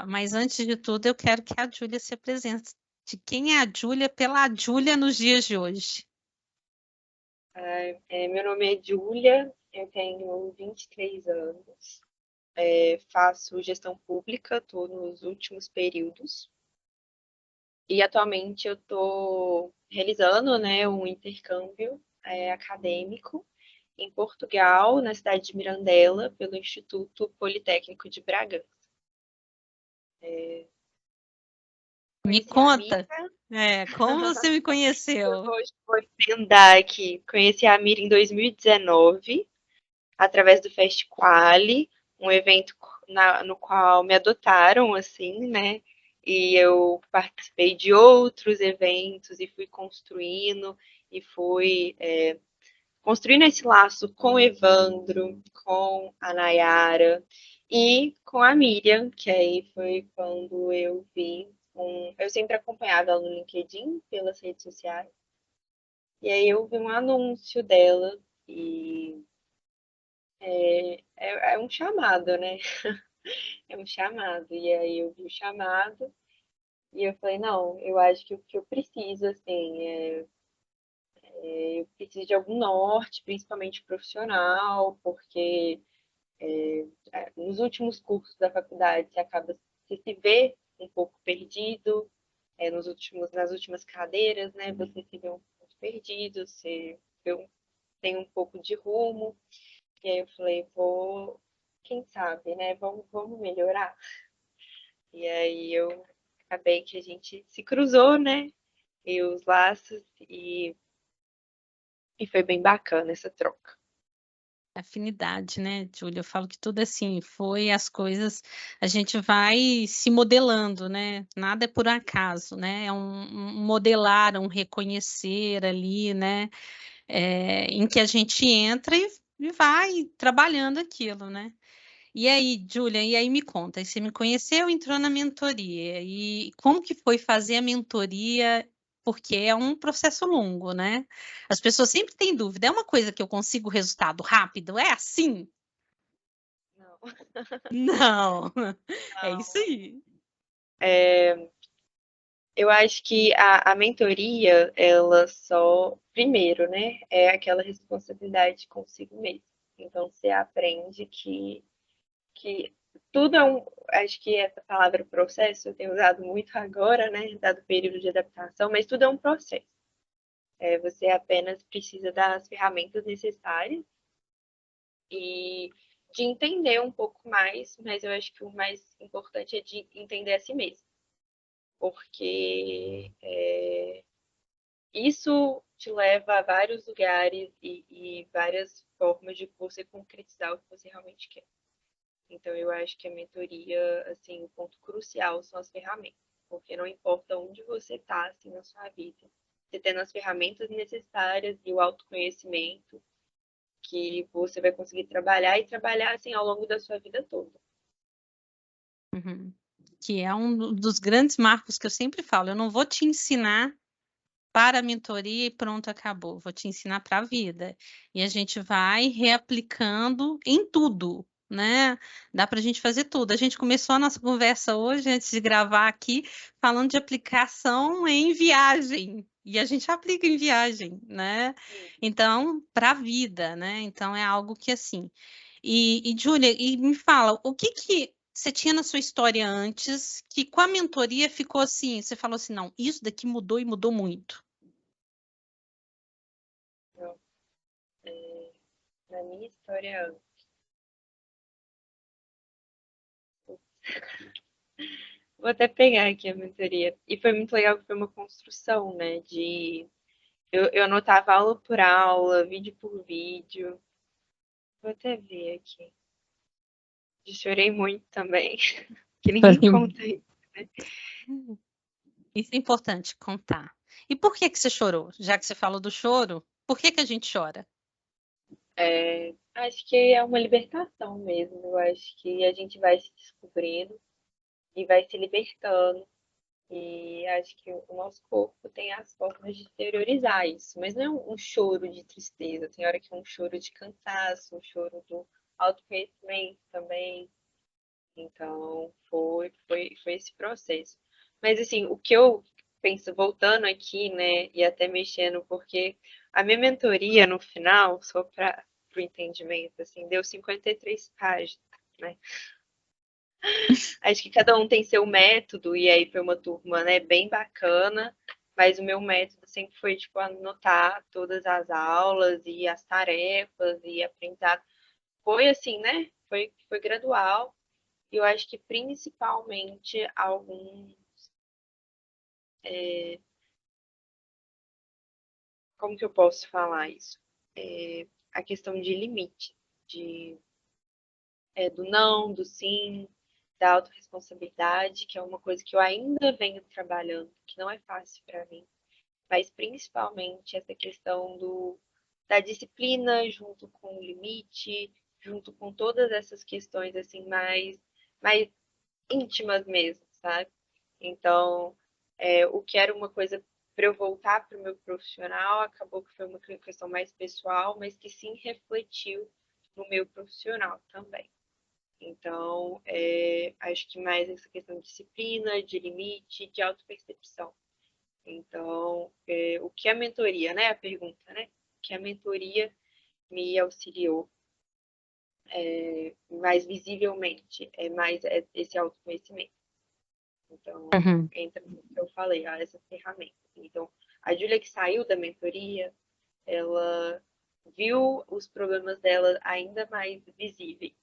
Mas antes de tudo, eu quero que a Júlia se apresente. De quem é a Júlia pela Júlia nos dias de hoje? Meu nome é Júlia, eu tenho 23 anos, faço gestão pública, estou nos últimos períodos e atualmente eu estou realizando, né, um intercâmbio acadêmico em Portugal, na cidade de Mirandela, pelo Instituto Politécnico de Bragança. Me Conheci a conta, Mira, como você me conheceu? vou emendar aqui, conheci a Mira em 2019, através do Festiquali, um evento no qual me adotaram, assim, né? E eu participei de outros eventos e fui construindo e fui construindo esse laço com o Evandro, com a Nayara e com a Miriam, que aí foi quando eu vi eu sempre acompanhava ela no LinkedIn, pelas redes sociais, e aí eu vi um anúncio dela e é um chamado, né? É um chamado. E aí eu vi o chamado e eu falei, não, eu acho que o que eu preciso, assim, eu preciso de algum norte, principalmente profissional, porque nos últimos cursos da faculdade você se vê um pouco perdido, nas últimas cadeiras, né? Você se vê um pouco perdido, tem um pouco de rumo. E aí eu falei, quem sabe, né? Vamos melhorar. E aí eu acabei que a gente se cruzou, né? E os laços e foi bem bacana essa troca. Afinidade, né, Júlia? Eu falo que tudo assim foi as coisas, a gente vai se modelando, né? Nada é por acaso, né? É um modelar, um reconhecer ali, né? Em que a gente entra e vai trabalhando aquilo, né? E aí, Júlia, e aí me conta, aí você me conheceu, entrou na mentoria, e como que foi fazer a mentoria? Porque é um processo longo, né? As pessoas sempre têm dúvida, é uma coisa que eu consigo resultado rápido? É assim? Não, Não, é isso não. aí. Eu acho que a mentoria, ela só, primeiro, né, é aquela responsabilidade consigo mesmo. Então, você aprende que tudo é um. Acho que essa palavra processo eu tenho usado muito agora, né, dado o período de adaptação, mas tudo é um processo. Você apenas precisa das ferramentas necessárias e de entender um pouco mais, mas eu acho que o mais importante é de entender a si mesmo, porque isso te leva a vários lugares e várias formas de você concretizar o que você realmente quer. Então, eu acho que a mentoria, assim, o ponto crucial são as ferramentas, porque não importa onde você está, assim, na sua vida, você tendo as ferramentas necessárias e o autoconhecimento, que você vai conseguir trabalhar e trabalhar, assim, ao longo da sua vida toda. Uhum. Que é um dos grandes marcos que eu sempre falo, eu não vou te ensinar para a mentoria e pronto, acabou. Vou te ensinar para a vida. E a gente vai reaplicando em tudo, né? Dá para a gente fazer tudo. A gente começou a nossa conversa hoje, antes de gravar aqui, falando de aplicação em viagem. E a gente aplica em viagem, né? Sim. Então, para a vida, né? Então, é algo que assim. Júlia, e me fala, o que que você tinha na sua história antes que com a mentoria ficou assim, você falou assim, não, isso daqui mudou e mudou muito. Então, na minha história, vou até pegar aqui a mentoria. E foi muito legal que foi uma construção, né? Eu anotava aula por aula, vídeo por vídeo. Vou até ver aqui. Eu chorei muito também, que ninguém conta isso, né? Isso é importante contar. E por que que você chorou? Já que você falou do choro, por que que a gente chora? Acho que é uma libertação mesmo. Eu acho que a gente vai se descobrindo e vai se libertando. E acho que o nosso corpo tem as formas de exteriorizar isso. Mas não é um choro de tristeza. Tem hora que é um choro de cansaço, um choro do autoconhecimento também. Então, foi foi esse processo. Mas, assim, o que eu penso, voltando aqui, né, e até mexendo, porque a minha mentoria, no final, só para o entendimento, assim, deu 53 páginas, né? Acho que cada um tem seu método, e aí foi uma turma, né, bem bacana, mas o meu método sempre foi, tipo, anotar todas as aulas e as tarefas e aprendizado. Foi assim, né? Foi gradual. E eu acho que principalmente alguns. Como que eu posso falar isso? A questão de limite, de, do não, do sim, da autorresponsabilidade, que é uma coisa que eu ainda venho trabalhando, que não é fácil para mim, mas principalmente essa questão da disciplina junto com o limite, junto com todas essas questões assim mais íntimas mesmo, sabe? Então, o que era uma coisa para eu voltar para o meu profissional, acabou que foi uma questão mais pessoal, mas que sim refletiu no meu profissional também. Então, acho que mais essa questão de disciplina, de limite, de autopercepção. Então, o que a mentoria, né? A pergunta, né? O que a mentoria me auxiliou mais visivelmente, mais esse autoconhecimento. Então, Uhum. entra no que eu falei, essa ferramenta. Então, a Júlia que saiu da mentoria, ela viu os problemas dela ainda mais visíveis.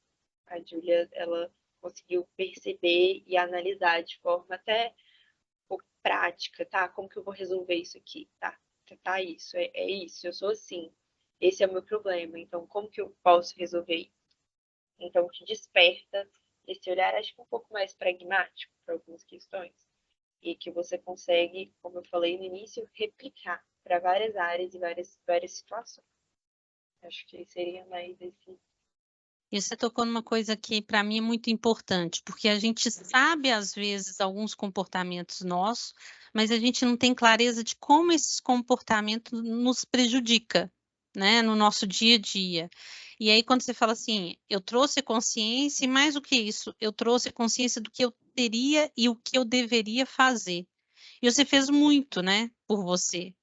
A Júlia, ela conseguiu perceber e analisar de forma até um pouco prática, tá? Como que eu vou resolver isso aqui, tá? Tá isso, é isso, eu sou assim. Esse é o meu problema, então como que eu posso resolver isso? Então, te desperta esse olhar, acho que um pouco mais pragmático para algumas questões e que você consegue, como eu falei no início, replicar para várias áreas e várias situações. Acho que seria mais esse. E você tocou numa coisa que para mim é muito importante, porque a gente sabe às vezes alguns comportamentos nossos, mas a gente não tem clareza de como esses comportamentos nos prejudica, né, no nosso dia a dia. E aí quando você fala assim: "Eu trouxe consciência e mais do que isso, eu trouxe consciência do que eu teria e o que eu deveria fazer". E você fez muito, né, por você.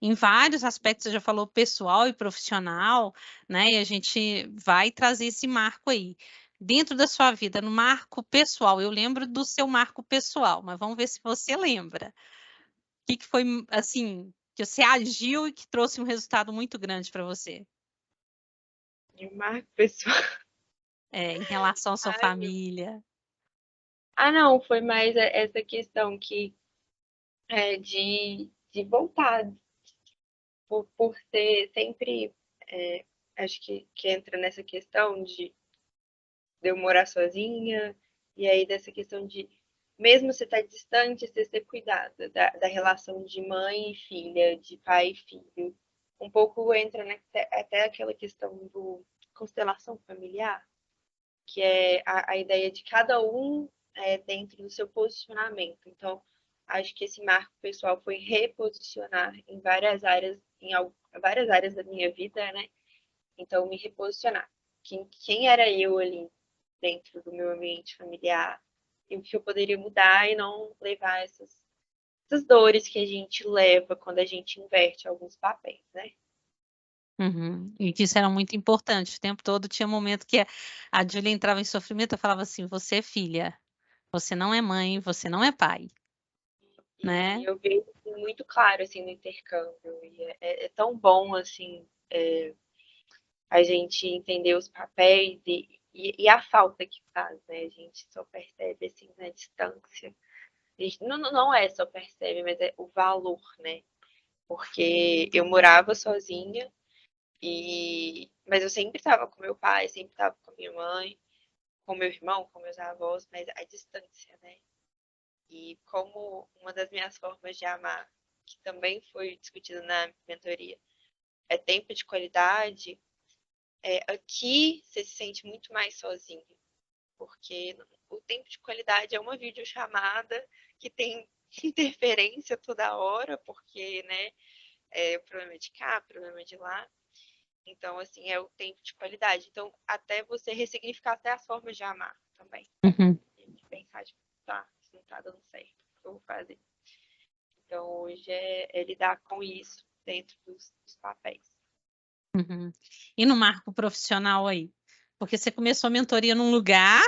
Em vários aspectos, você já falou pessoal e profissional, né, e a gente vai trazer esse marco aí. Dentro da sua vida, no marco pessoal, eu lembro do seu marco pessoal, mas vamos ver se você lembra. O que que foi, assim, que você agiu e que trouxe um resultado muito grande para você? De marco pessoal. Em relação à sua Ai, família. não, foi mais essa questão que de voltar, por ser sempre. Acho que entra nessa questão de eu morar sozinha, e aí dessa questão de, mesmo você estar distante, você ser cuidada da relação de mãe e filha, de pai e filho. Um pouco entra até aquela questão do constelação familiar, que é a ideia de cada um dentro do seu posicionamento. Então, acho que esse marco pessoal foi reposicionar em várias áreas, várias áreas da minha vida, né? Então, me reposicionar. Quem era eu ali dentro do meu ambiente familiar e o que eu poderia mudar e não levar essas dores que a gente leva quando a gente inverte alguns papéis, né? Uhum. E que isso era muito importante, o tempo todo tinha um momento que a Júlia entrava em sofrimento, eu falava assim: "Você é filha, você não é mãe, você não é pai", E né. eu vejo assim, muito claro assim no intercâmbio. E é tão bom assim a gente entender os papéis e a falta que faz, né? A gente só percebe assim na distância. A gente não é só percebe, mas é o valor, né? Porque eu morava sozinha mas eu sempre estava com meu pai, sempre estava com minha mãe, com meu irmão, com meus avós, mas a distância, né? E como uma das minhas formas de amar, que também foi discutida na mentoria, é tempo de qualidade, aqui você se sente muito mais sozinho, porque o tempo de qualidade é uma videochamada que tem interferência toda hora, porque, né, problema de cá, problema de lá. Então, assim, é o tempo de qualidade. Então, até você ressignificar até as formas de amar também. Uhum. De pensar, tipo, tá, tá dando certo, o que eu vou fazer. Então, hoje é lidar com isso dentro dos papéis. Uhum. E no marco profissional aí? Porque você começou a mentoria num lugar.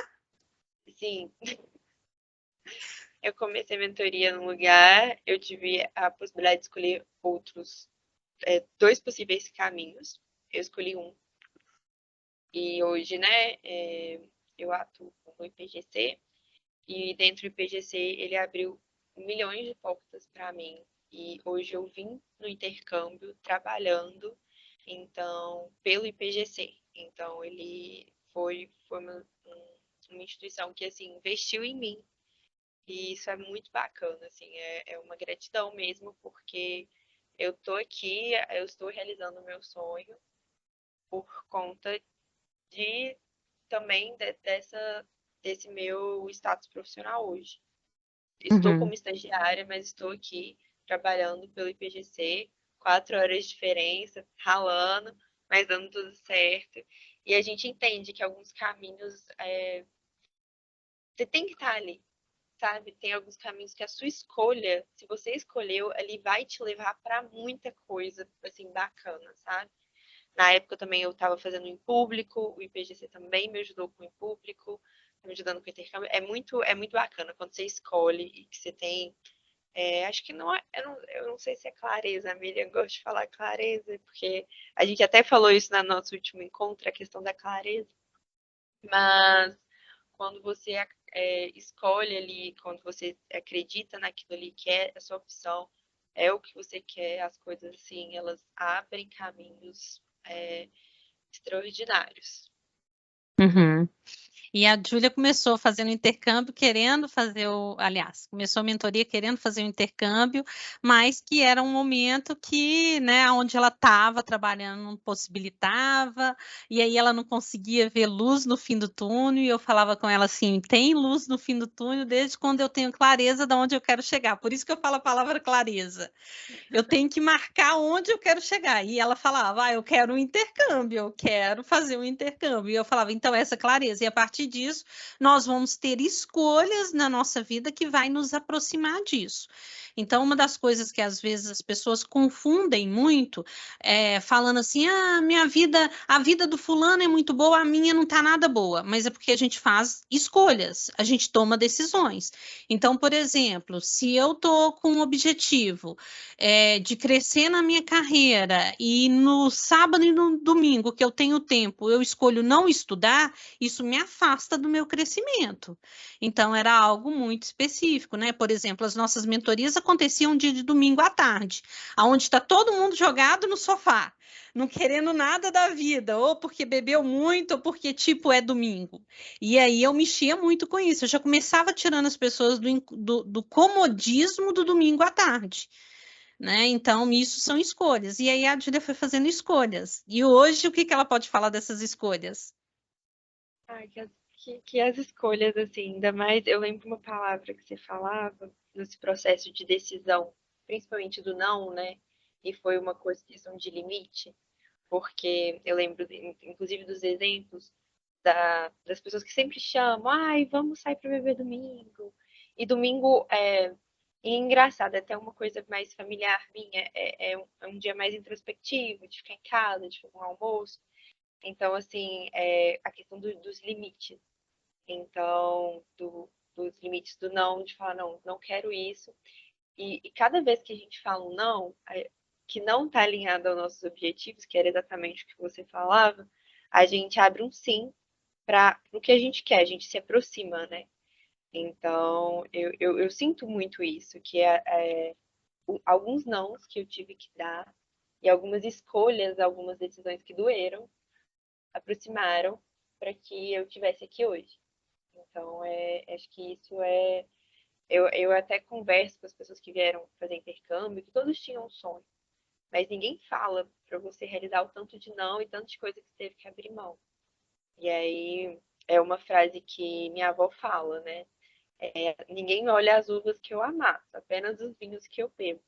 Sim, eu comecei a mentoria num lugar, eu tive a possibilidade de escolher outros, dois possíveis caminhos. Eu escolhi um. E hoje, né, eu atuo no IPGC, e dentro do IPGC ele abriu milhões de portas para mim. E hoje eu vim no intercâmbio trabalhando, então, pelo IPGC. Então, ele foi uma instituição que, assim, investiu em mim. E isso é muito bacana, assim, é uma gratidão mesmo, porque eu tô aqui, eu estou realizando o meu sonho por conta de também desse meu status profissional hoje. Estou Uhum. como estagiária, mas estou aqui trabalhando pelo IPGC, 4 horas de diferença, ralando, mas dando tudo certo. E a gente entende que alguns caminhos você tem que estar ali, sabe? Tem alguns caminhos que a sua escolha, se você escolheu, ali vai te levar para muita coisa assim bacana, sabe? Na época também eu estava fazendo em público, o IPGC também me ajudou com o em público, tá me ajudando com o intercâmbio. É muito bacana quando você escolhe e que você tem. Acho que não é, eu não sei se é clareza, a Miriam gosta de falar clareza, porque a gente até falou isso no nosso último encontro, a questão da clareza, mas quando você escolhe ali, quando você acredita naquilo ali que é a sua opção, é o que você quer, as coisas assim, elas abrem caminhos extraordinários. Uhum. E a Júlia começou fazendo intercâmbio, querendo fazer aliás, começou a mentoria querendo fazer o intercâmbio, mas que era um momento que, né, onde ela estava trabalhando não possibilitava, e aí ela não conseguia ver luz no fim do túnel, e eu falava com ela assim, tem luz no fim do túnel desde quando eu tenho clareza de onde eu quero chegar. Por isso que eu falo a palavra clareza. Eu tenho que marcar onde eu quero chegar. E ela falava, eu quero um intercâmbio, eu quero fazer um intercâmbio. E eu falava, então, essa clareza. E a partir disso, nós vamos ter escolhas na nossa vida que vai nos aproximar disso. Então, uma das coisas que às vezes as pessoas confundem muito, falando assim, minha vida, a vida do fulano é muito boa, a minha não está nada boa. Mas é porque a gente faz escolhas, a gente toma decisões. Então, por exemplo, se eu estou com um objetivo de crescer na minha carreira e no sábado e no domingo que eu tenho tempo, eu escolho não estudar, isso me afasta do meu crescimento. Então, era algo muito específico, né? Por exemplo, as nossas mentorias aconteciam dia de domingo à tarde, onde está todo mundo jogado no sofá, não querendo nada da vida, ou porque bebeu muito, ou porque, tipo, é domingo. E aí eu mexia muito com isso, eu já começava tirando as pessoas do comodismo do domingo à tarde, né? Então, isso são escolhas. E aí a Júlia foi fazendo escolhas. E hoje, o que que ela pode falar dessas escolhas? Ai, que as escolhas, assim, ainda mais, eu lembro uma palavra que você falava nesse processo de decisão, principalmente do não, né? E foi uma coisa, questão de limite, porque eu lembro, inclusive, dos exemplos das pessoas que sempre chamam, ai, vamos sair para beber domingo. E domingo e engraçado, é até uma coisa mais familiar minha, é um dia mais introspectivo, de ficar em casa, de fazer um almoço. Então, assim, a questão dos limites. Então, dos limites do não, de falar, não, não quero isso. E cada vez que a gente fala um não, que não está alinhado aos nossos objetivos, que era exatamente o que você falava, a gente abre um sim para o que a gente quer, a gente se aproxima, né? Então, eu sinto muito isso, que alguns nãos que eu tive que dar e algumas escolhas, algumas decisões que doeram, aproximaram para que eu tivesse aqui hoje. Então, acho que isso é. Eu até converso com as pessoas que vieram fazer intercâmbio, que todos tinham um sonho, mas ninguém fala para você realizar o tanto de não e tanto de coisa que você teve que abrir mão. E aí é uma frase que minha avó fala, né? Ninguém olha as uvas que eu amasso, apenas os vinhos que eu bebo.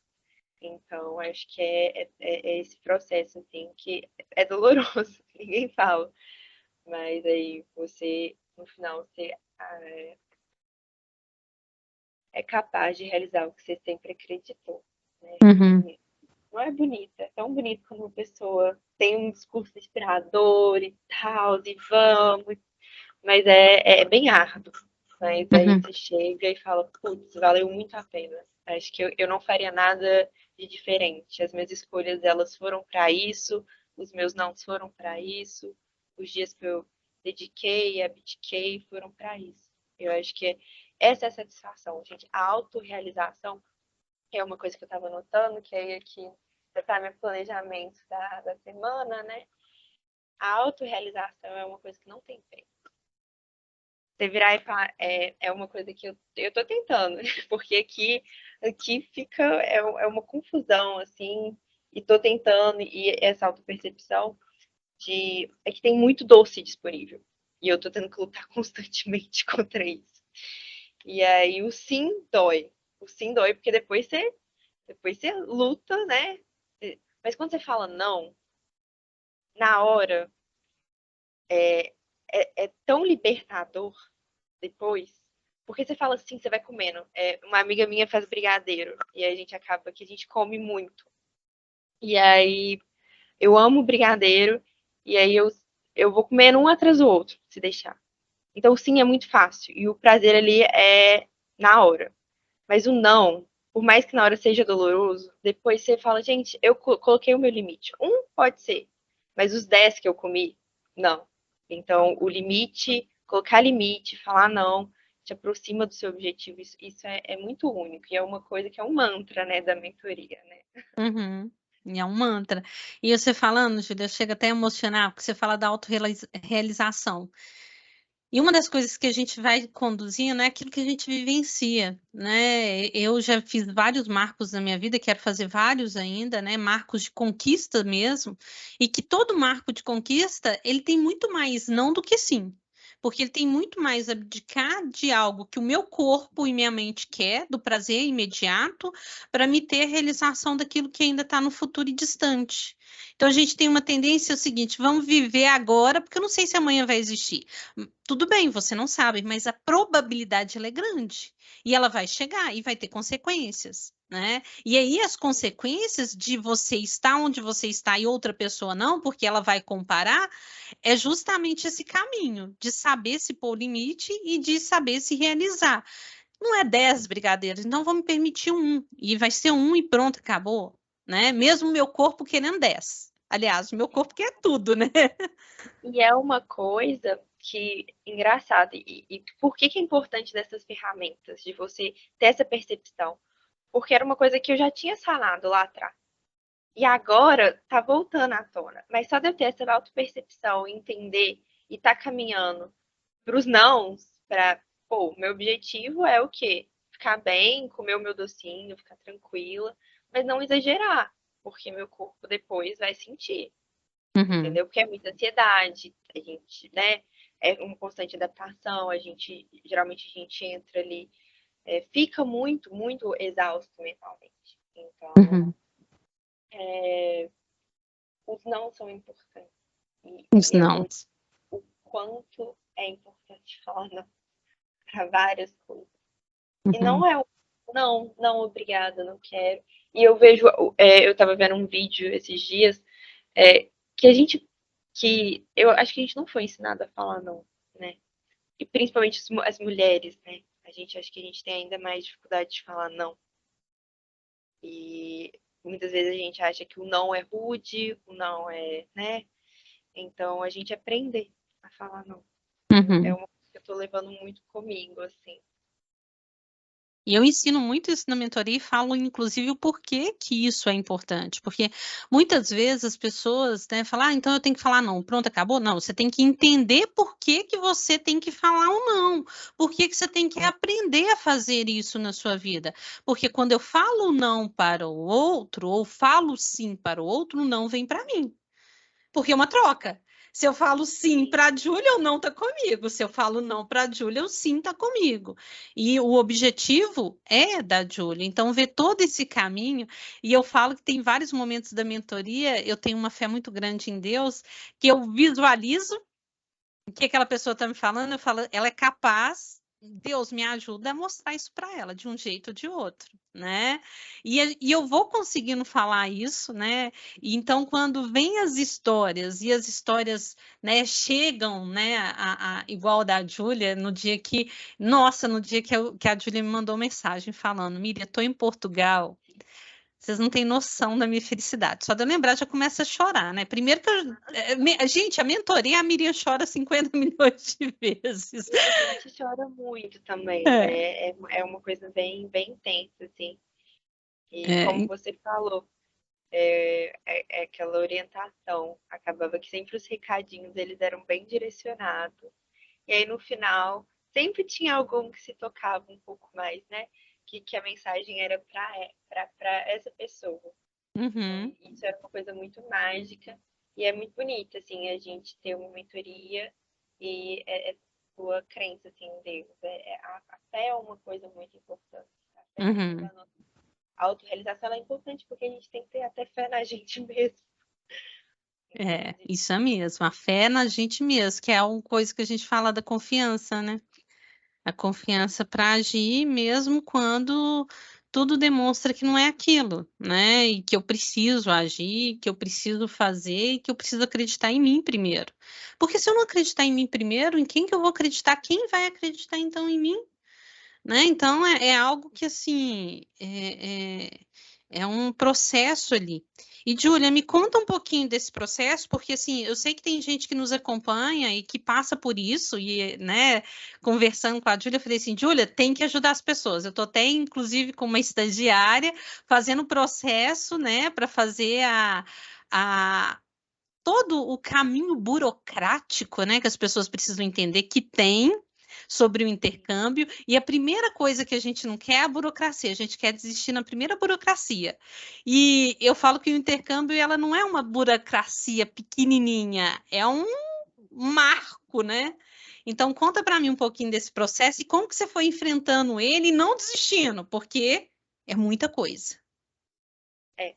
Então, acho que é esse processo, assim, que é doloroso, ninguém fala. Mas aí você, no final, você é capaz de realizar o que você sempre acreditou, né? Uhum. E não é bonito, é tão bonito quando uma pessoa tem um discurso inspirador e tal, e vamos, mas é bem árduo. Mas aí Uhum. você chega e fala, putz, valeu muito a pena. Acho que eu não faria nada de diferente. As minhas escolhas, elas foram para isso, os meus não foram para isso, os dias que eu dediquei, abdiquei, foram para isso. Eu acho que essa é a satisfação, gente. A autorrealização é uma coisa que eu estava notando, que aí aqui para meu planejamento da semana, né? A autorrealização é uma coisa que não tem preço. Você virar e falar, é uma coisa que eu tô tentando, porque aqui fica, é uma confusão, assim, e tô tentando, e essa autopercepção é que tem muito doce disponível, e eu tô tendo que lutar constantemente contra isso. E aí o sim dói, porque depois você luta, né? Mas quando você fala não, na hora, é tão libertador depois. Porque você fala assim, você vai comendo. Uma amiga minha faz brigadeiro. E aí a gente acaba que a gente come muito. E aí eu amo brigadeiro. E aí eu vou comendo um atrás do outro, se deixar. Então sim, é muito fácil. E o prazer ali é na hora. Mas o não, por mais que na hora seja doloroso, depois você fala, gente, eu coloquei o meu limite. Um pode ser, mas os 10 que eu comi, não. Então, o limite, colocar limite, falar não, te aproxima do seu objetivo. Isso é muito único e é uma coisa que é um mantra, né, da mentoria, né? Uhum. E é um mantra. E você falando, Júlia, chega até a emocionar, porque você fala da autorrealização. E uma das coisas que a gente vai conduzindo é aquilo que a gente vivencia, né? Eu já fiz vários marcos na minha vida, quero fazer vários ainda, né? Marcos de conquista mesmo, e que todo marco de conquista, ele tem muito mais não do que sim. Porque ele tem muito mais abdicar de algo que o meu corpo e minha mente quer, do prazer imediato, para me ter a realização daquilo que ainda está no futuro e distante. Então a gente tem uma tendência é o seguinte: vamos viver agora, porque eu não sei se amanhã vai existir. Tudo bem, você não sabe, mas a probabilidade ela é grande e ela vai chegar e vai ter consequências, né? E aí as consequências de você estar onde você está e outra pessoa não, porque ela vai comparar, é justamente esse caminho de saber se pôr limite e de saber se realizar. Não é 10 brigadeiros, então vamos permitir um e vai ser um e pronto, acabou, né? Mesmo meu corpo querendo 10. Aliás, o meu corpo quer tudo, né? E é uma coisa que, engraçada, e por que é importante dessas ferramentas, de você ter essa percepção? Porque era uma coisa que eu já tinha sanado lá atrás. E agora tá voltando à tona. Mas só de eu ter essa autopercepção, entender e tá caminhando pros nãos, pra, pô, meu objetivo é o quê? Ficar bem, comer o meu docinho, ficar tranquila, mas não exagerar, porque meu corpo depois vai sentir, Uhum, entendeu? Porque é muita ansiedade, a gente, né? É uma constante adaptação, geralmente a gente entra ali, fica muito exausto mentalmente. Então, uhum. os não são importantes. Os E é não. muito o quanto é importante falar não para várias coisas. E não Uhum. é o não, obrigada, não quero. E eu vejo, eu estava vendo um vídeo esses dias, que que eu acho que a gente não foi ensinado a falar não, né? E principalmente as mulheres, né? Acho que a gente tem ainda mais dificuldade de falar não. E muitas vezes a gente acha que o não é rude, o não é, né? Então a gente aprender a falar não. É Uhum. uma coisa que eu tô levando muito comigo, assim. E eu ensino muito isso na mentoria e falo, inclusive, o porquê que isso é importante. Porque muitas vezes as pessoas, né, falam, então eu tenho que falar não, pronto, acabou. Não, você tem que entender por que que você tem que falar ou não. Por que que você tem que aprender a fazer isso na sua vida. Porque quando eu falo não para o outro, ou falo sim para o outro, o não vem para mim. Porque é uma troca. Se eu falo sim para a Júlia, o não está comigo. Se eu falo não para a Júlia, o sim está comigo. E o objetivo é da Júlia. Então, ver todo esse caminho. E eu falo que tem vários momentos da mentoria, eu tenho uma fé muito grande em Deus, que eu visualizo o que aquela pessoa está me falando, eu falo, ela é capaz Deus me ajuda a mostrar isso para ela de um jeito ou de outro, né. E eu vou conseguindo falar isso, né, e então quando vem as histórias e as histórias, né, chegam, né, a igual da Júlia, no dia que nossa, no dia que a Júlia me mandou mensagem falando: "Miriam, estou em Portugal, vocês não têm noção da minha felicidade". Só de eu lembrar já começa a chorar, né. Primeiro que eu gente, a mentoria, a Miriam chora 50 milhões de vezes. E a gente chora muito também, É, né? É uma coisa bem, bem intensa, assim. E é, como você falou, é aquela orientação. Acabava que sempre os recadinhos eles eram bem direcionados. E aí no final sempre tinha algum que se tocava um pouco mais, né? Que a mensagem era para essa pessoa. uhum, E isso era uma coisa muito mágica e é muito bonito, assim, a gente ter uma mentoria e é sua crença, assim, em Deus. A fé é uma coisa muito importante. A fé dentro uhum. da nossa autorrealização ela é importante porque a gente tem que ter até fé na gente mesmo. É, Entende? isso é mesmo, a fé na gente mesmo, que é uma coisa que a gente fala da confiança, né. A confiança para agir mesmo quando tudo demonstra que não é aquilo, né, e que eu preciso agir, que eu preciso fazer e que eu preciso acreditar em mim primeiro. Porque se eu não acreditar em mim primeiro, em quem que eu vou acreditar? Quem vai acreditar então em mim? Né, então é algo que, assim, é um processo ali. E Júlia, me conta um pouquinho desse processo, porque, assim, eu sei que tem gente que nos acompanha e que passa por isso e, né, conversando com a Júlia, eu falei assim: "Júlia, tem que ajudar as pessoas". Eu estou até inclusive com uma estagiária fazendo o processo, né, para fazer a todo o caminho burocrático, né, que as pessoas precisam entender que tem sobre o intercâmbio, e a primeira coisa que a gente não quer é a burocracia, a gente quer desistir na primeira burocracia. E eu falo que o intercâmbio ela não é uma burocracia pequenininha, é um marco, né. Então conta para mim um pouquinho desse processo e como que você foi enfrentando ele e não desistindo, porque é muita coisa. É,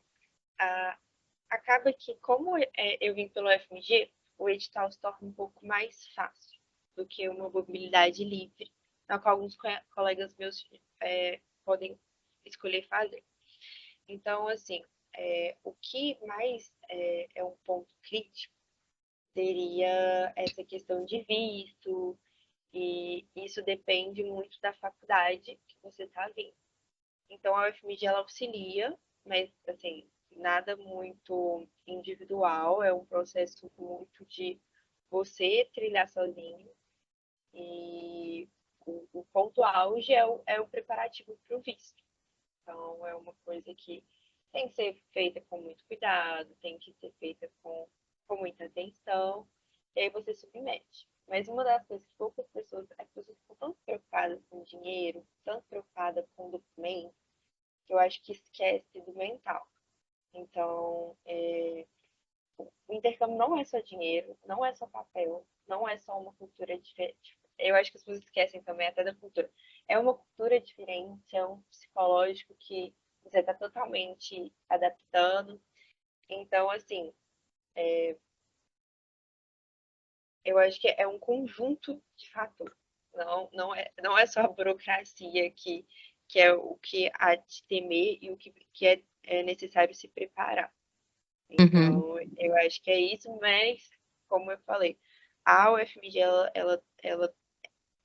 acaba que, como eu vim pelo FMG, o edital se torna um pouco mais fácil do que uma mobilidade livre, na qual alguns colegas meus podem escolher fazer. Então, assim, o que mais é um ponto crítico seria essa questão de visto, e isso depende muito da faculdade que você está vindo. Então, a UFMG ela auxilia, mas, assim, nada muito individual, é um processo muito de você trilhar sozinho. E o ponto auge é o preparativo para o visto. Então, é uma coisa que tem que ser feita com muito cuidado, tem que ser feita com muita atenção, e aí você submete. Mas uma das coisas que poucas pessoas, as pessoas ficam tão preocupadas com dinheiro, tanto preocupadas com documento, que eu acho que esquece do mental. Então, o intercâmbio não é só dinheiro, não é só papel, não é só uma cultura diferente. Eu acho que as pessoas esquecem também até da cultura. É uma cultura diferente, é um psicológico que você está totalmente adaptando. Então, assim, eu acho que é um conjunto de fatores. Não é só a burocracia que é o que há de temer e o que é necessário se preparar. Uhum, Então, eu acho que é isso, mas, como eu falei, a UFMG, ela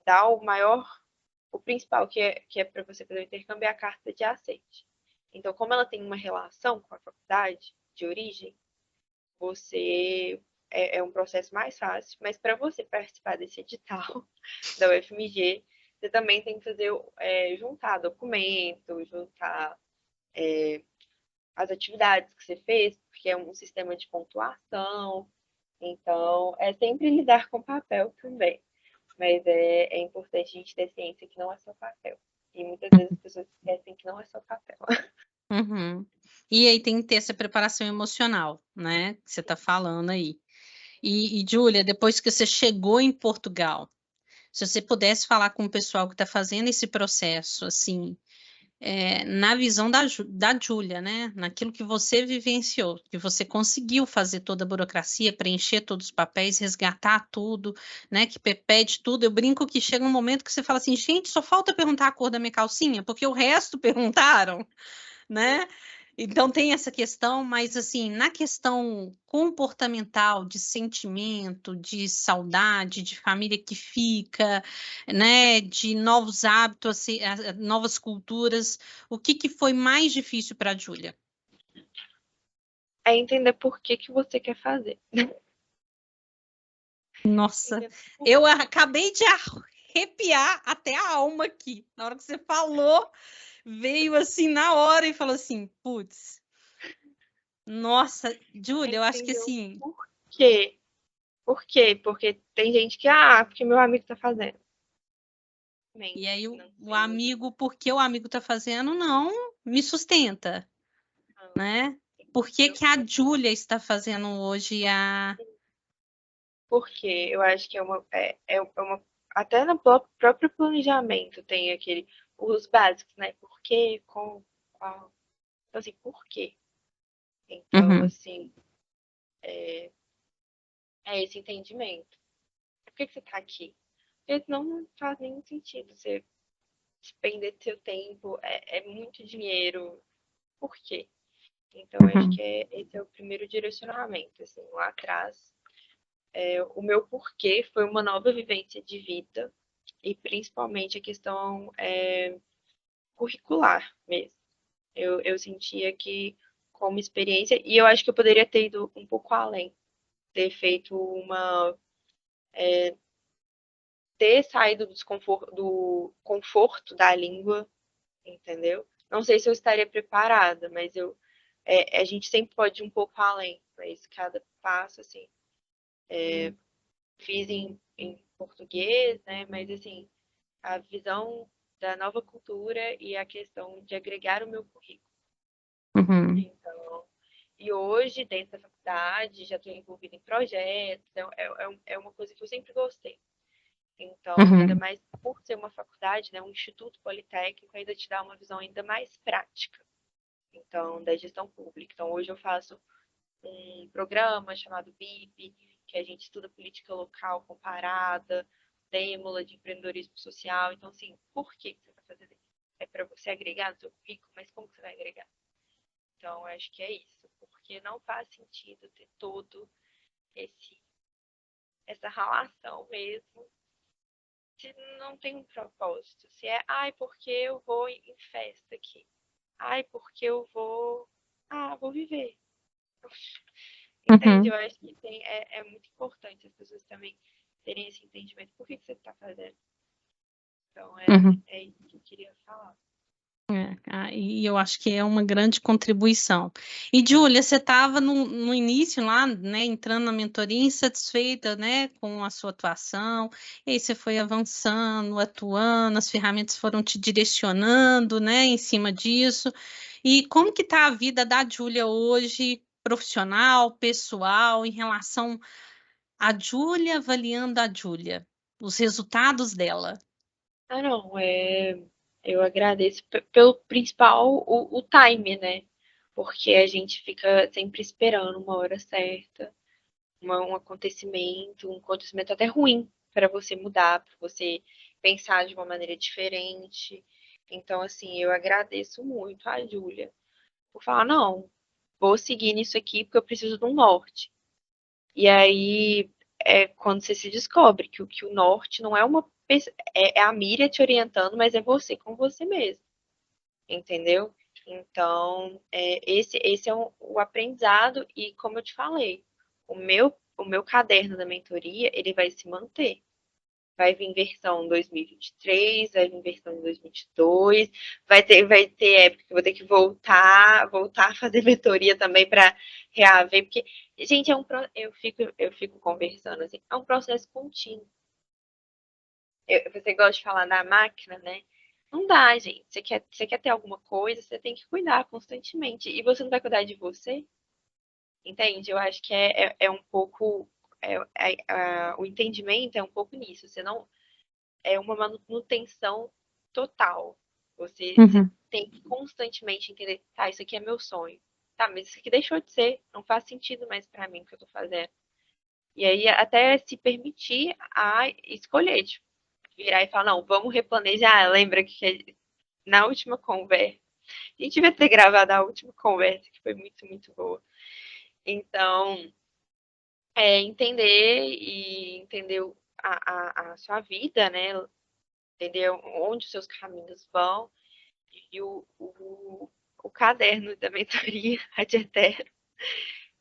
dá o principal que é para você fazer o intercâmbio é a carta de aceite. Então, como ela tem uma relação com a faculdade de origem, você é um processo mais fácil, mas para você participar desse edital da UFMG, você também tem que fazer, juntar documentos, juntar as atividades que você fez, porque é um sistema de pontuação. Então, é sempre lidar com papel também. Mas é importante a gente ter ciência que não é só papel. E muitas vezes as pessoas esquecem que não é só papel. uhum. E aí tem que ter essa preparação emocional, né, que você está falando aí. E Júlia, depois que você chegou em Portugal, se você pudesse falar com o pessoal que está fazendo esse processo, assim, na visão da Júlia, né? Naquilo que você vivenciou, que você conseguiu fazer toda a burocracia, preencher todos os papéis, resgatar tudo, né? Que pede tudo. Eu brinco que chega um momento que você fala assim, gente, só falta perguntar a cor da minha calcinha, porque o resto perguntaram, né? Então tem essa questão, mas assim, na questão comportamental, de sentimento, de saudade, de família que fica, né, de novos hábitos, assim, novas culturas, o que foi mais difícil para a Júlia? É entender por que que você quer fazer. Nossa, Entender por eu acabei de arrepiar até a alma aqui. Na hora que você falou, veio assim na hora e falou assim, putz, nossa, Júlia, eu acho que entender o assim, porquê. Por quê? Porque tem gente que, porque meu amigo tá fazendo. e Mente, aí não o sei. amigo, porque o amigo tá fazendo, não me sustenta, Não, né? Por que entendeu? que a Júlia está fazendo hoje a... Porque eu acho que é uma. Até no próprio planejamento tem os básicos, né? Por quê, com, qual. Então, assim, por quê? Então, Uhum, assim, é esse entendimento. Por que que você tá aqui? Porque senão não faz nenhum sentido. Você despender seu tempo, é muito dinheiro. Por quê? Então, acho uhum, que esse é o primeiro direcionamento, assim, lá atrás. O meu porquê foi uma nova vivência de vida e principalmente a questão curricular mesmo. Eu sentia que, como experiência, e eu acho que eu poderia ter ido um pouco além, ter feito ter saído do conforto da língua, entendeu? Não sei se eu estaria preparada, mas a gente sempre pode ir um pouco além, mas cada passo, assim, fiz em português, né? Mas, assim, a visão da nova cultura e a questão de agregar o meu currículo. uhum, Então, e hoje, dentro da faculdade, já estou envolvida em projetos, é uma coisa que eu sempre gostei. Então, ainda uhum, mais por ser uma faculdade, né, um instituto politécnico, ainda te dá uma visão ainda mais prática, então, da gestão pública. Então, hoje eu faço um programa chamado BIP, que a gente estuda política local comparada, têmula de empreendedorismo social. Então, assim, por que você está fazendo isso? É para você agregar no seu currículo, mas como você vai agregar? Então, acho que é isso, porque não faz sentido ter todo esse essa relação mesmo, se não tem um propósito. Se é, porque eu vou em festa aqui. Porque eu vou, vou viver. Entende? uhum, Eu acho que é muito importante as pessoas também terem esse entendimento. Por que você está fazendo? Então, uhum. é isso que eu queria falar. E eu acho que é uma grande contribuição. E, Júlia, você estava no início lá, né, entrando na mentoria, insatisfeita, né, com a sua atuação, e aí você foi avançando, atuando, as ferramentas foram te direcionando, né, em cima disso. E como que está a vida da Júlia hoje, profissional, pessoal, em relação à Júlia, avaliando a Júlia, os resultados dela? Não, eu agradeço pelo principal, o time, né? Porque a gente fica sempre esperando uma hora certa, um acontecimento até ruim para você mudar, para você pensar de uma maneira diferente. Então, assim, eu agradeço muito a Júlia por falar, não, vou seguir nisso aqui porque eu preciso de um norte. E aí é quando você se descobre que o norte não é é a mira te orientando, mas é você com você mesmo, entendeu? Então, esse é o aprendizado e como eu te falei, o meu caderno da mentoria, ele vai se manter. Vai vir versão 2023, vai vir versão 2022, vai ter época que eu vou ter que voltar a fazer mentoria também para reaver, porque, gente, eu fico conversando assim, é um processo contínuo. Você gosta de falar da máquina, né? Não dá, gente. Você quer ter alguma coisa, você tem que cuidar constantemente. E você não vai cuidar de você, entende? Eu acho que é um pouco. O entendimento é um pouco nisso. Você não, é uma manutenção total. Você Uhum. tem que constantemente entender, tá, isso aqui é meu sonho. Tá, mas isso aqui deixou de ser, não faz sentido mais pra mim o que eu tô fazendo. E aí até se permitir a escolher, tipo, virar e falar, não, vamos replanejar. Lembra que na última conversa, a gente devia ter gravado a última conversa, que foi muito, muito boa. Então, entender e entender a sua vida, né? Entender onde os seus caminhos vão e o caderno da mentoria, a de Eterno,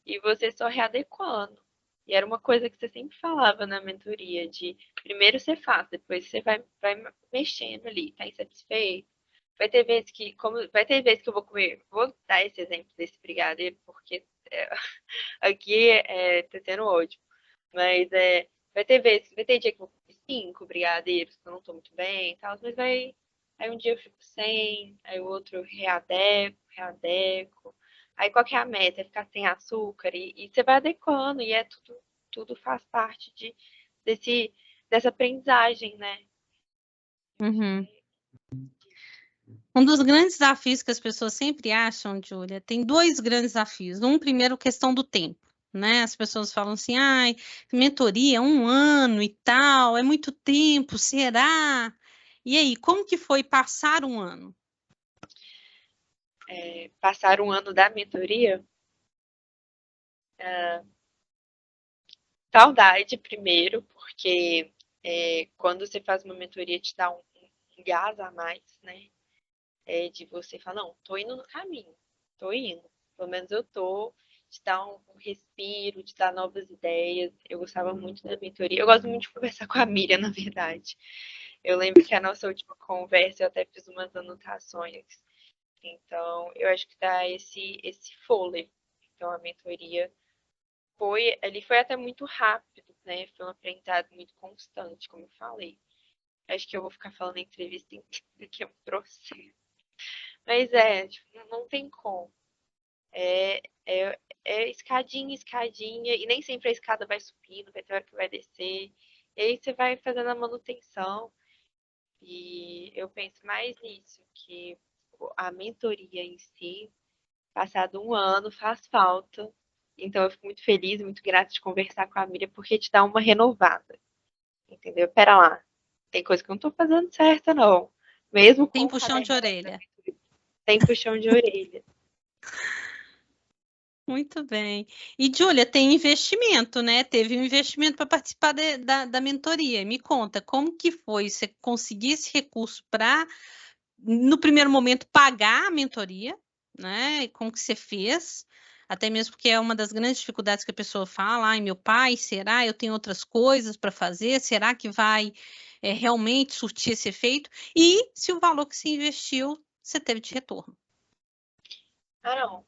e você só readequando. E era uma coisa que você sempre falava na mentoria, de primeiro você faz, depois você vai mexendo ali, tá insatisfeito. Vai ter vezes que eu vou comer, vou dar esse exemplo desse brigadeiro, porque é, aqui tá sendo ótimo. Mas vai ter dia que eu vou comer 5 brigadeiros, que eu não tô muito bem e tal, mas aí um dia eu fico sem, aí o outro eu readeco. Aí qual que é a meta? É ficar sem açúcar e você vai adequando e tudo faz parte dessa aprendizagem, né? Eu acho que Uhum. é isso. Um dos grandes desafios que as pessoas sempre acham, Júlia, tem dois grandes desafios. Um, primeiro, questão do tempo, né? As pessoas falam assim, ai, mentoria, 1 ano e tal, é muito tempo, será? E aí, como que foi passar 1 ano? Passar um ano da mentoria, saudade primeiro, porque quando você faz uma mentoria te dá um gás a mais, né? De você falar, não, tô indo no caminho, tô indo. Pelo menos eu tô, de dar um respiro, de dar novas ideias. Eu gostava muito da mentoria. Eu gosto muito de conversar com a Miriam, na verdade. Eu lembro que a nossa última conversa eu até fiz umas anotações. Então, eu acho que dá esse fôlego. Então, a mentoria foi até muito rápido, né? Foi um aprendizado muito constante, como eu falei. Acho que eu vou ficar falando em entrevista inteira, que é um processo. Mas tipo, não tem como. É escadinha, escadinha, e nem sempre a escada vai subindo, vai ter hora que vai descer. E aí você vai fazendo a manutenção. E eu penso mais nisso, que a mentoria em si, passado 1 ano, faz falta. Então eu fico muito feliz, muito grata de conversar com a Miriam, porque te dá uma renovada. Entendeu? Pera lá. Tem coisa que eu não tô fazendo certa, não. Mesmo com Tem o puxão de caderninho da orelha. mentoria, tem puxão de orelha. Muito bem. E, Júlia, tem investimento, né? Teve um investimento para participar da mentoria. Me conta, como que foi? Você conseguir esse recurso para, no primeiro momento, pagar a mentoria, né? E como que você fez? Até mesmo porque é uma das grandes dificuldades que a pessoa fala, ai, meu pai, será? Eu tenho outras coisas para fazer? Será que vai, realmente surtir esse efeito? E se o valor que se investiu, você teve de retorno? Ah, não,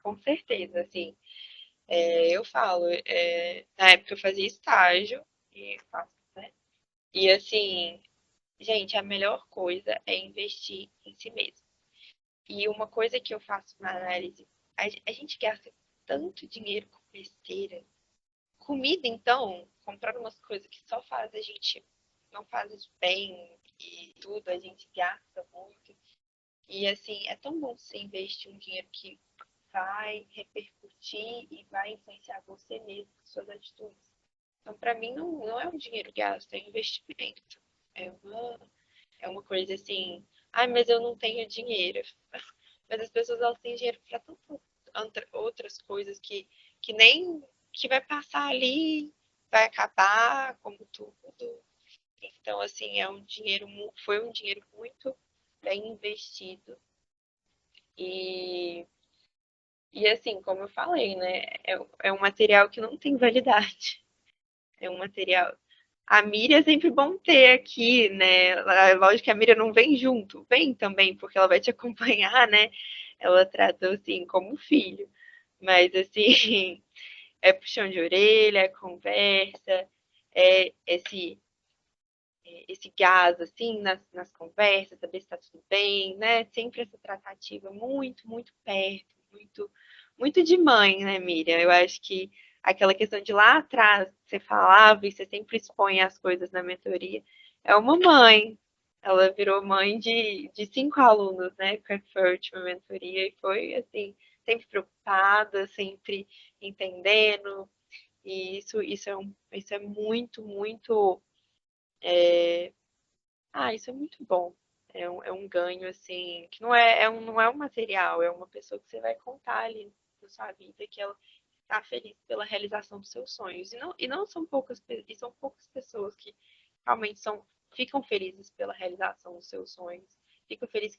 com certeza, assim. Eu falo, na época eu fazia estágio e faço, né? E assim, gente, a melhor coisa é investir em si mesmo. E uma coisa que eu faço na análise, a gente gasta tanto dinheiro com besteira. Comida, então, comprar umas coisas que só faz a gente, não faz bem e tudo, a gente gasta muito. E assim, é tão bom você investir um dinheiro que vai repercutir e vai influenciar você mesmo, suas atitudes. Então, para mim, não é um dinheiro gasto, é um investimento. É uma coisa assim, ai, mas eu não tenho dinheiro. Mas as pessoas elas têm dinheiro para tantas outras coisas que nem que vai passar ali, vai acabar, como tudo. Então, assim, foi um dinheiro muito bem investido. E, e assim, como eu falei, né? É um material que não tem validade. É um material. A Miriam é sempre bom ter aqui, né? Lógico que a Miriam não vem junto, vem também, porque ela vai te acompanhar, né? Ela trata assim como filho. Mas assim, é puxão de orelha, é conversa, esse gás assim nas conversas, saber se está tudo bem, né? Sempre essa tratativa muito, muito perto, muito, muito de mãe, né, Miriam? Eu acho que aquela questão de lá atrás, você falava e você sempre expõe as coisas na mentoria, é uma mãe. Ela virou mãe de 5 alunos, né, com essa última mentoria, e foi, assim, sempre preocupada, sempre entendendo, e isso é muito, muito, isso é muito bom. É um ganho, assim, que não é um material, é uma pessoa que você vai contar ali na sua vida, que ela está feliz pela realização dos seus sonhos. E não são poucas, e são poucas pessoas que realmente ficam felizes pela realização dos seus sonhos, ficam felizes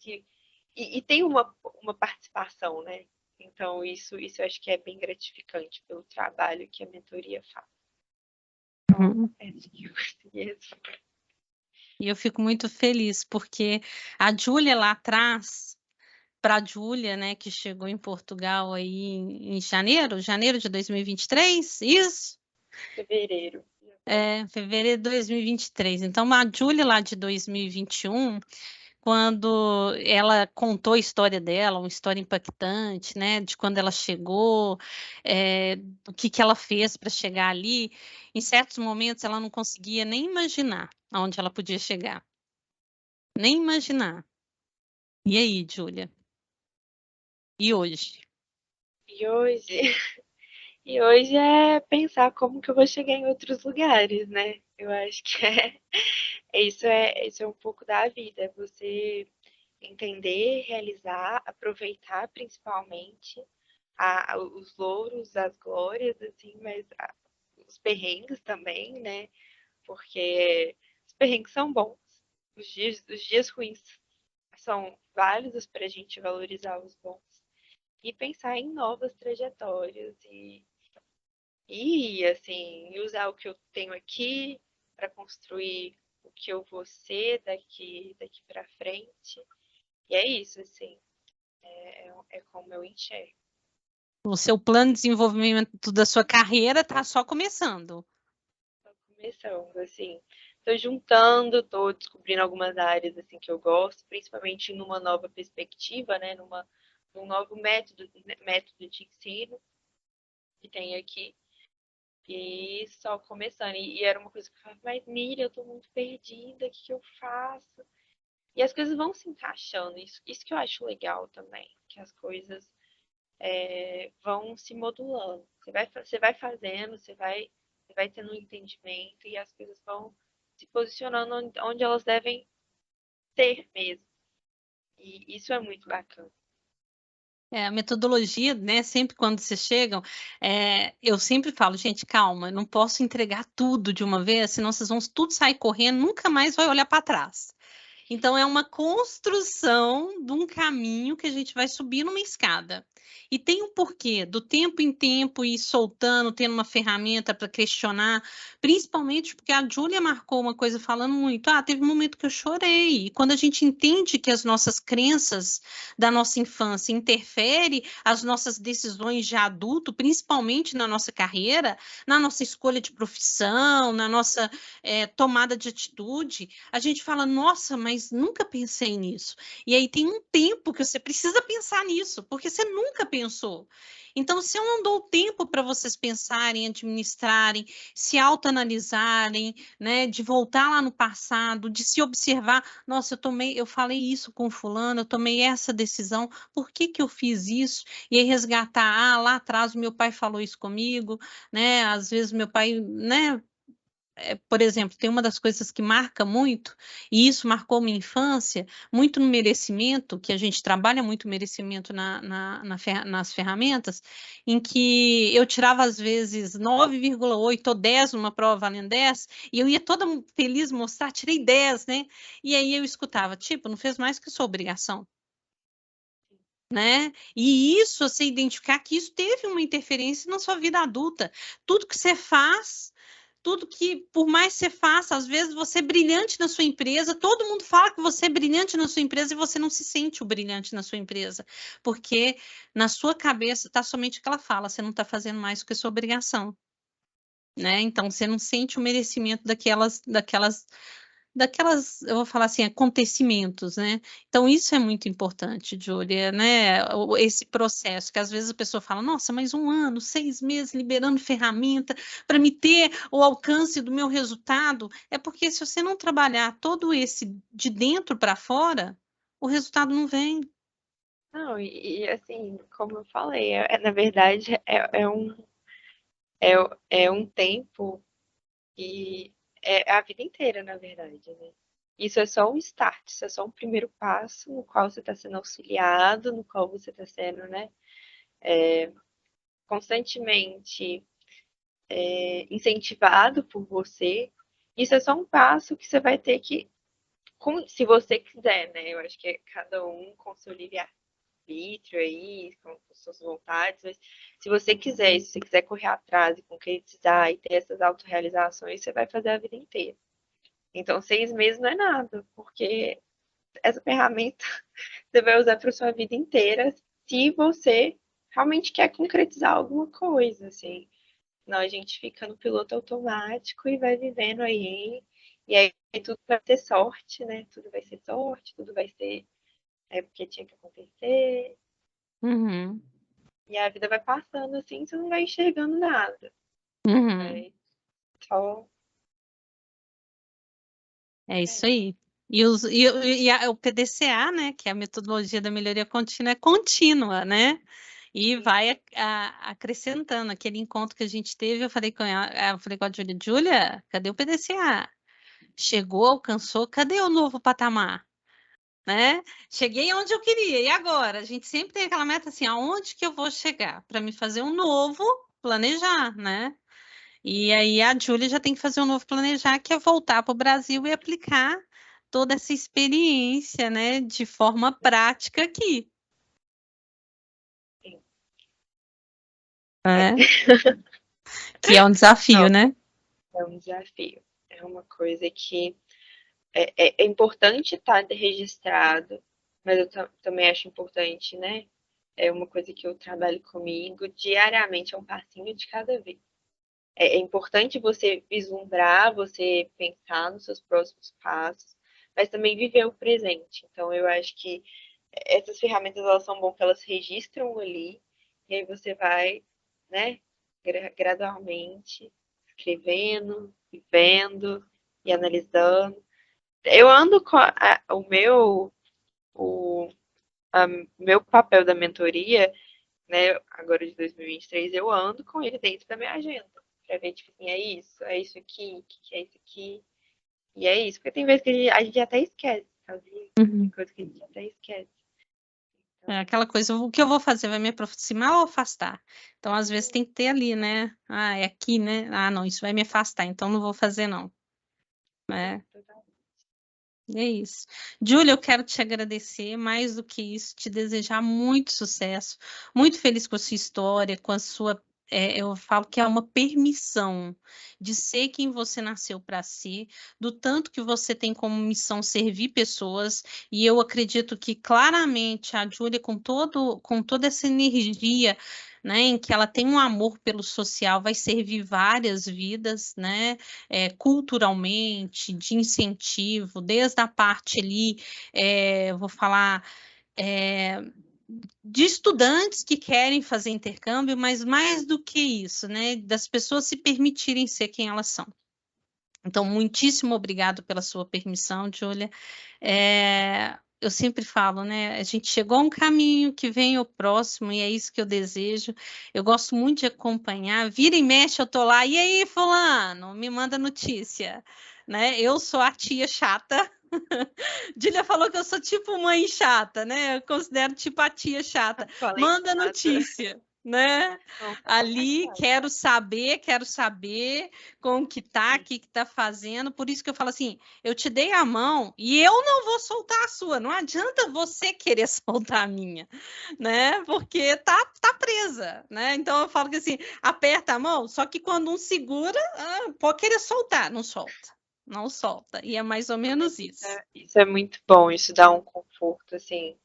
e tem uma participação, né? Então, isso eu acho que é bem gratificante pelo trabalho que a mentoria faz. Então, Uhum. acho que eu consegui. E eu fico muito feliz, porque a Júlia lá atrás, para a Júlia, né, que chegou em Portugal aí em janeiro de 2023, isso? Fevereiro. Fevereiro de 2023. Então, a Júlia lá de 2021, quando ela contou a história dela, uma história impactante, né, de quando ela chegou, o que que ela fez para chegar ali, em certos momentos ela não conseguia nem imaginar aonde ela podia chegar, nem imaginar. E aí, Júlia? E hoje? E hoje, e hoje é pensar como que eu vou chegar em outros lugares, né? Eu acho que isso é um pouco da vida, é você entender, realizar, aproveitar principalmente os louros, as glórias, assim, mas os perrengues também, né? Porque os perrengues são bons, os dias ruins são válidos para a gente valorizar os bons e pensar em novas trajetórias e assim, usar o que eu tenho aqui para construir o que eu vou ser daqui para frente. E é isso, assim, é como eu enxergo. O seu plano de desenvolvimento da sua carreira está só começando. Tô começando, assim, tô juntando, tô descobrindo algumas áreas assim que eu gosto, principalmente numa nova perspectiva, né, num novo método de ensino que tem aqui. E só começando. E era uma coisa que eu falava, mas Miriam, eu tô muito perdida, o que que eu faço? E as coisas vão se encaixando. Isso que eu acho legal também, que as coisas vão se modulando. Você vai fazendo, você vai tendo um entendimento e as coisas vão se posicionando onde elas devem ter mesmo. E isso é muito bacana. A metodologia, né? Sempre quando vocês chegam, eu sempre falo, gente, calma, eu não posso entregar tudo de uma vez, senão vocês vão tudo sair correndo, nunca mais vai olhar para trás. Então, é uma construção de um caminho que a gente vai subir numa escada. E tem um porquê, do tempo em tempo ir soltando, tendo uma ferramenta para questionar, principalmente porque a Júlia marcou uma coisa falando muito. Teve um momento que eu chorei. E quando a gente entende que as nossas crenças da nossa infância interferem as nossas decisões de adulto, principalmente na nossa carreira, na nossa escolha de profissão, na nossa tomada de atitude, a gente fala, nossa, mas nunca pensei nisso. E aí tem um tempo que você precisa pensar nisso, porque você nunca pensou. Então, se eu não dou tempo para vocês pensarem, administrarem, se autoanalisarem, né, de voltar lá no passado, de se observar, nossa, eu falei isso com fulano, eu tomei essa decisão, por que que eu fiz isso? E aí resgatar, lá atrás o meu pai falou isso comigo, né? Às vezes meu pai, né, por exemplo, tem uma das coisas que marca muito, e isso marcou minha infância, muito no merecimento, que a gente trabalha muito merecimento nas ferramentas, em que eu tirava às vezes 9,8 ou 10 numa prova valendo 10, e eu ia toda feliz mostrar, tirei 10, né? E aí eu escutava, tipo, não fez mais que sua obrigação. Né? E isso, você identificar que isso teve uma interferência na sua vida adulta. Tudo que você faz, tudo que, por mais que você faça, às vezes você é brilhante na sua empresa, todo mundo fala que você é brilhante na sua empresa e você não se sente o brilhante na sua empresa, porque na sua cabeça está somente o que ela fala, você não está fazendo mais do que a sua obrigação, né? Então você não sente o merecimento daquelas daquelas, eu vou falar assim, acontecimentos, né? Então, isso é muito importante, Júlia, né? Esse processo, que às vezes a pessoa fala, nossa, mas 1 ano, 6 meses liberando ferramenta para me ter o alcance do meu resultado, é porque se você não trabalhar todo esse de dentro para fora, o resultado não vem. Não, assim, como eu falei, na verdade é, é um tempo e é a vida inteira, na verdade, né? Isso é só um start, isso é só um primeiro passo no qual você está sendo auxiliado, no qual você está sendo, né, constantemente incentivado por você. Isso é só um passo que você vai ter que, se você quiser, né? Eu acho que é cada um com seu livre-arbítrio aí, com suas vontades, mas se você quiser, se você quiser correr atrás e concretizar e ter essas autorrealizações, você vai fazer a vida inteira. Então, 6 meses não é nada, porque essa ferramenta você vai usar para sua vida inteira se você realmente quer concretizar alguma coisa, assim. Senão a gente fica no piloto automático e vai vivendo aí. E aí tudo vai ser sorte, né? Tudo vai ser sorte, tudo vai ser porque tinha que acontecer. Uhum, E a vida vai passando assim, você não vai enxergando nada. uhum. Vai só. É É, isso aí. O PDCA, né, que é a metodologia da melhoria contínua, é contínua, né? E sim. vai acrescentando. Aquele encontro que a gente teve, eu falei com a Júlia, Júlia, cadê o PDCA? Chegou, alcançou, cadê o novo patamar? Né? Cheguei onde eu queria, e agora? A gente sempre tem aquela meta assim, aonde que eu vou chegar? Para me fazer um novo planejar, né? E aí a Júlia já tem que fazer um novo planejar, que é voltar para o Brasil e aplicar toda essa experiência, né, de forma prática aqui, Sim. É. né? Que é um Não, desafio, né? é um desafio. É uma coisa que é importante estar registrado, mas eu também acho importante, né? É uma coisa que eu trabalho comigo diariamente, é um passinho de cada vez. É importante você vislumbrar, você pensar nos seus próximos passos, mas também viver o presente. Então, eu acho que essas ferramentas elas são bom que elas registram ali, e aí você vai, né, gradualmente escrevendo, vivendo e analisando. Eu ando com o meu papel da mentoria, né, agora de 2023, eu ando com ele dentro da minha agenda. Pra ver, tipo assim, é isso aqui, o que que é isso aqui? E é isso, porque tem vezes que a gente até esquece, sabia? Tem Uhum. coisa que a gente até esquece. É Então, aquela coisa, o que eu vou fazer? Vai me aproximar ou afastar? Então, às vezes, tem que ter ali, né? Ah, é aqui, né? Ah, não, isso vai me afastar, então não vou fazer, não. sim, Né? total. É isso. Júlia, eu quero te agradecer mais do que isso, te desejar muito sucesso, muito feliz com a sua história, com a sua. Eu falo que é uma permissão de ser quem você nasceu para ser, do tanto que você tem como missão servir pessoas, e eu acredito que claramente a Júlia, com toda essa energia, né, em que ela tem um amor pelo social, vai servir várias vidas, né? Culturalmente, de incentivo, desde a parte ali, vou falar, é, de estudantes que querem fazer intercâmbio, mas mais do que isso, né, das pessoas se permitirem ser quem elas são. Então, muitíssimo obrigado pela sua permissão, Júlia. Eu sempre falo, né? A gente chegou a um caminho que vem o próximo, e é isso que eu desejo. Eu gosto muito de acompanhar. Vira e mexe, eu tô lá. E aí, fulano, me manda notícia, né? Eu sou a tia chata. Júlia falou que eu sou tipo mãe chata, né? Eu considero tipo a tia chata. Manda Conectada. notícia, né? Não, tá Ali conectada. quero saber como que tá, o que que tá fazendo. Por isso que eu falo assim, eu te dei a mão e eu não vou soltar a sua. Não adianta você querer soltar a minha, né? Porque tá presa, né? Então eu falo que assim, aperta a mão, só que quando um segura, pode querer soltar, não solta. Não solta. E é mais ou Mas menos isso. isso é muito bom, isso dá um conforto, assim,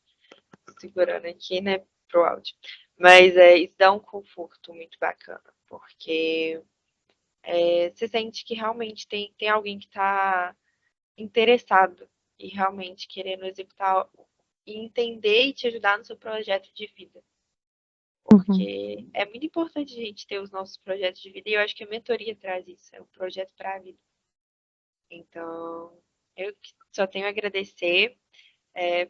segurando aqui, né, pro áudio. Mas isso dá um conforto muito bacana, porque você sente que realmente tem alguém que tá interessado e realmente querendo executar e entender e te ajudar no seu projeto de vida. Uhum. Porque é muito importante a gente ter os nossos projetos de vida e eu acho que a mentoria traz isso, é um projeto para a vida. Então, eu só tenho a agradecer.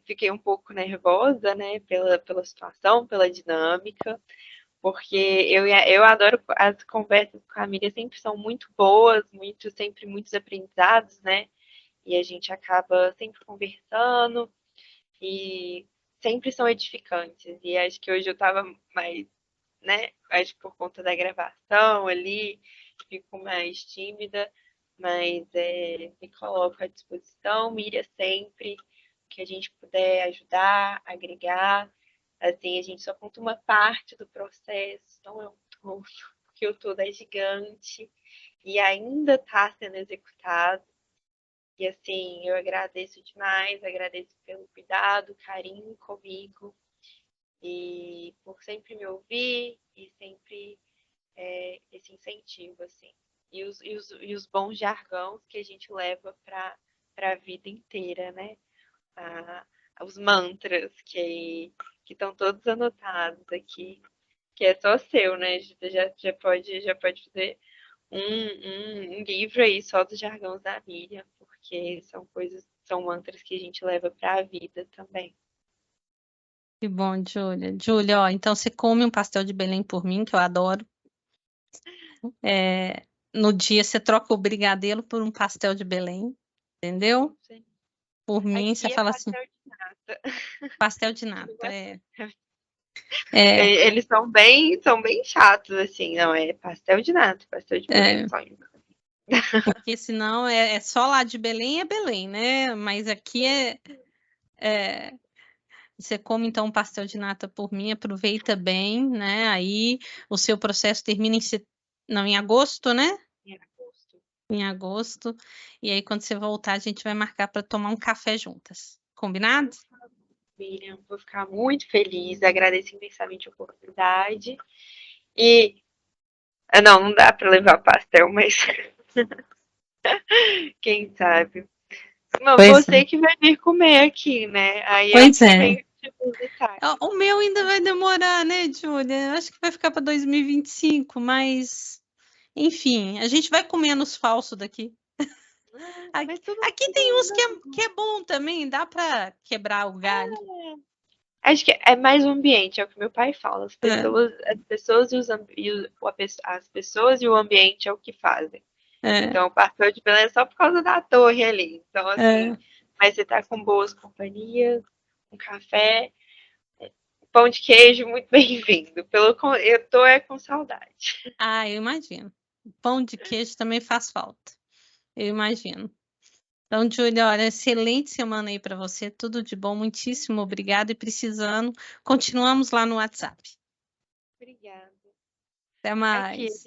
Fiquei um pouco nervosa, né, pela situação, pela dinâmica, porque eu adoro as conversas com a Miriam, sempre são muito boas, sempre muitos aprendizados, né? E a gente acaba sempre conversando e sempre são edificantes. E acho que hoje eu estava mais, né? Acho que por conta da gravação ali, fico mais tímida, mas me coloco à disposição, Miriam sempre que a gente puder ajudar, agregar. Assim, a gente só conta uma parte do processo, não é um todo, porque o todo é gigante e ainda está sendo executado. E assim, eu agradeço demais, agradeço pelo cuidado, carinho comigo e por sempre me ouvir e sempre esse incentivo, assim. E os bons jargões que a gente leva para a vida inteira, né? Ah, os mantras que estão todos anotados aqui, que é só seu, né? Já pode fazer um livro aí só dos jargões da Miriam, porque são mantras que a gente leva para a vida também. Que bom, Júlia. Júlia, ó, então você come um pastel de Belém por mim, que eu adoro. No dia você troca o brigadeiro por um pastel de Belém, entendeu? Por mim, você Aqui é fala assim, pastel de nata. pastel de Eu não nata. gosto- É, Eles são bem chatos, assim, não, é pastel de nata, pastel de Belém é, só. porque senão é só lá de Belém é Belém, né? Mas aqui é você come então um pastel de nata por mim, aproveita bem, né? Aí o seu processo termina não, em agosto, né? Em agosto. Em agosto. E aí, quando você voltar, a gente vai marcar para tomar um café juntas. Combinado? Miriam, vou ficar muito feliz, agradeço imensamente a oportunidade. E, não dá para levar pastel, mas quem sabe. Não, Pois é. você que vai vir comer aqui, né? Aí eu Pois que é. venho te visitar. O meu ainda vai demorar, né, Júlia? Acho que vai ficar para 2025, mas enfim, a gente vai comendo os falsos daqui. Mas Aqui tudo tem uns anda. que é bom também, dá para quebrar o galho. Acho que é mais o ambiente, é o que meu pai fala. As É, pessoas, as pessoas e, os, am- e o- a pe- as pessoas e o ambiente é o que fazem. é, Então, o pastel de Belém é só por causa da torre ali. Então, assim, é. mas você tá com boas companhias, um café, pão de queijo, muito bem-vindo. Eu tô com saudade. Ah, eu imagino. Pão de queijo também faz falta. Eu imagino. Então, Júlia, olha, excelente semana aí para você. Tudo de bom. Muitíssimo obrigada. E precisando, continuamos lá no WhatsApp. Obrigada. Até Aqui, mais.